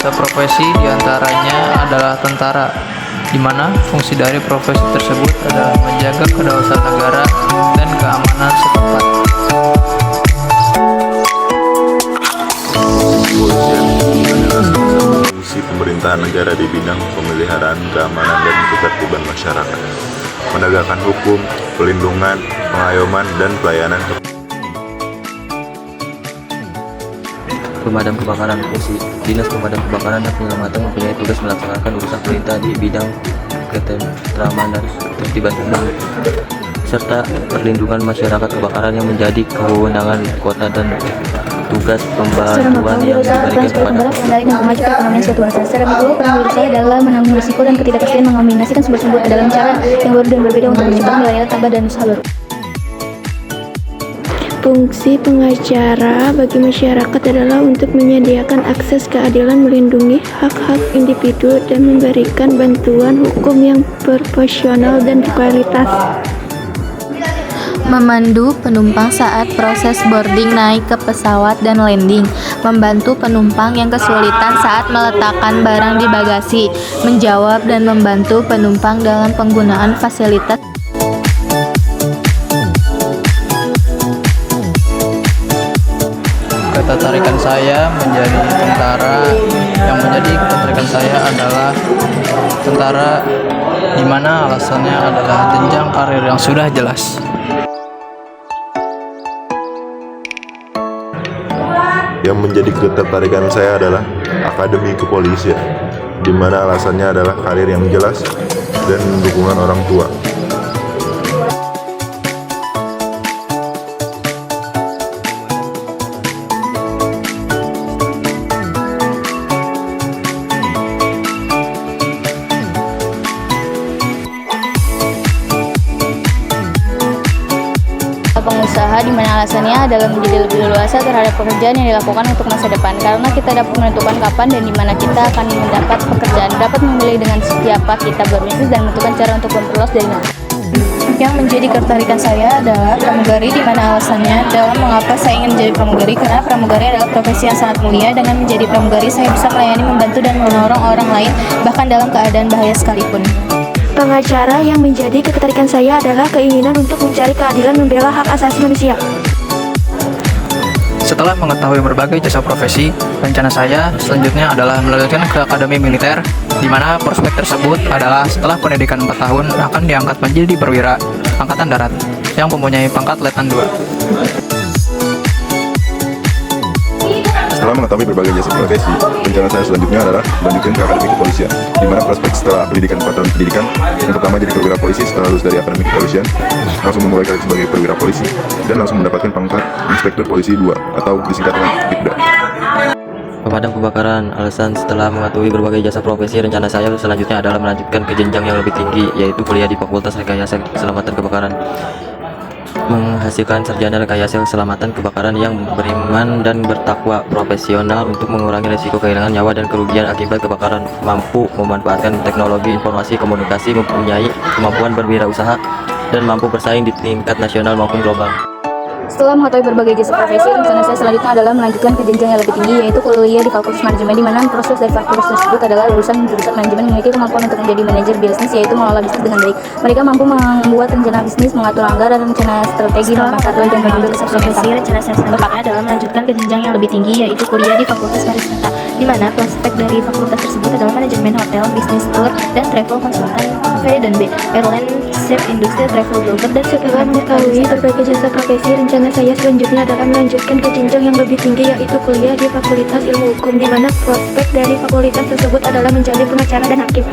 jasa profesi diantaranya adalah tentara, di mana fungsi dari profesi tersebut adalah menjaga kedaulatan negara dan keamanan setempat. Kepolisian adalah salah satu fungsi pemerintahan negara di bidang pemeliharaan keamanan dan ketertiban masyarakat, menegakkan hukum, pelindungan, pengayoman, dan pelayanan. Pemadam kebakaran. Fungsi Dinas Pemadam Kebakaran dan Penyelamatan mempunyai tugas melaksanakan urusan perintah di bidang ketentraman dan ketertiban umum serta perlindungan masyarakat kebakaran yang menjadi kewenangan kota dan tugas pembantuan yang diberikan kepada dan memajukan perekonomian suatu bangsa. Secara makro, peran wira saya adalah menanggung risiko dan ketidakpastian, mengombinasikan sumber-sumber ke dalam cara yang baru dan berbeda untuk menciptakan nilai tambah dan usaha baru. Fungsi pengacara bagi masyarakat adalah untuk menyediakan akses keadilan, melindungi hak-hak individu, dan memberikan bantuan hukum yang proporsional dan berkualitas. Memandu penumpang saat proses boarding naik ke pesawat dan landing, membantu penumpang yang kesulitan saat meletakkan barang di bagasi, menjawab dan membantu penumpang dalam penggunaan fasilitas. Ketertarikan saya menjadi tentara, yang menjadi ketertarikan saya adalah tentara, di mana alasannya adalah jenjang karir yang sudah jelas. Yang menjadi ketertarikan saya adalah Akademi Kepolisian, di mana alasannya adalah karir yang jelas dan dukungan orang tua. Pengusaha, di mana alasannya adalah menjadi lebih leluasa terhadap pekerjaan yang dilakukan untuk masa depan, karena kita dapat menentukan kapan dan di mana kita akan mendapat pekerjaan, dapat memilih dengan siapa kita berbisnis dan menentukan cara untuk memperluas jaringan. Yang menjadi ketertarikan saya adalah pramugari, di mana alasannya dalam mengapa saya ingin menjadi pramugari, karena pramugari adalah profesi yang sangat mulia. Dengan menjadi pramugari, saya bisa melayani, membantu, dan menolong orang lain bahkan dalam keadaan bahaya sekalipun. Pengacara, yang menjadi ketertarikan saya adalah keinginan untuk mencari keadilan, membela hak asasi manusia. Setelah mengetahui berbagai jasa profesi, rencana saya selanjutnya adalah melanjutkan ke Akademi Militer, di mana prospek tersebut adalah setelah pendidikan 4 tahun akan diangkat menjadi perwira Angkatan Darat yang mempunyai pangkat Letnan 2. Setelah mengetahui berbagai jasa profesi, rencana saya selanjutnya adalah melanjutkan ke Akademi Kepolisian, di mana prospek setelah pendidikan 4 tahun pendidikan, yang pertama jadi perwira polisi. Setelah lulus dari Akademi Kepolisian, langsung memulai karir sebagai perwira polisi dan langsung mendapatkan pangkat Inspektur Polisi 2 atau disingkat dengan Ibda. Pemadam kebakaran. Alasan setelah mengetahui berbagai jasa profesi, rencana saya selanjutnya adalah melanjutkan ke jenjang yang lebih tinggi, yaitu kuliah di Fakultas Rekayasa Keselamatan Kebakaran, menghasilkan sarjana rekayasa keselamatan kebakaran yang beriman dan bertakwa, profesional untuk mengurangi risiko kehilangan nyawa dan kerugian akibat kebakaran, mampu memanfaatkan teknologi informasi komunikasi, mempunyai kemampuan berwirausaha, dan mampu bersaing di tingkat nasional maupun global. Setelah mengetahui berbagai jasa profesi, rencana saya selanjutnya adalah melanjutkan ke jenjang yang lebih tinggi, yaitu kuliah di Fakultas Manajemen, di mana proses dari fakultas tersebut adalah lulusan jurusan manajemen memiliki kemampuan untuk menjadi manajer bisnis, yaitu mengelola bisnis dengan baik. Mereka mampu membuat rencana bisnis, mengatur anggaran, rencana strategi, memasarkan dan mengambil keputusan. Rencana saya selanjutnya adalah melanjutkan ke jenjang yang lebih tinggi, yaitu kuliah di Fakultas Pariwisata, di mana prospek dari fakultas tersebut adalah manajemen hotel, bisnis tour, dan travel konsultan V&B, airline, chef, industri, travel broker, dan Setelah mengetahui berbagai jasa profesi, rencana saya selanjutnya adalah melanjutkan ke jenjang yang lebih tinggi, yaitu kuliah di Fakultas Ilmu Hukum, di mana prospek dari fakultas tersebut adalah menjadi pengacara dan hakim.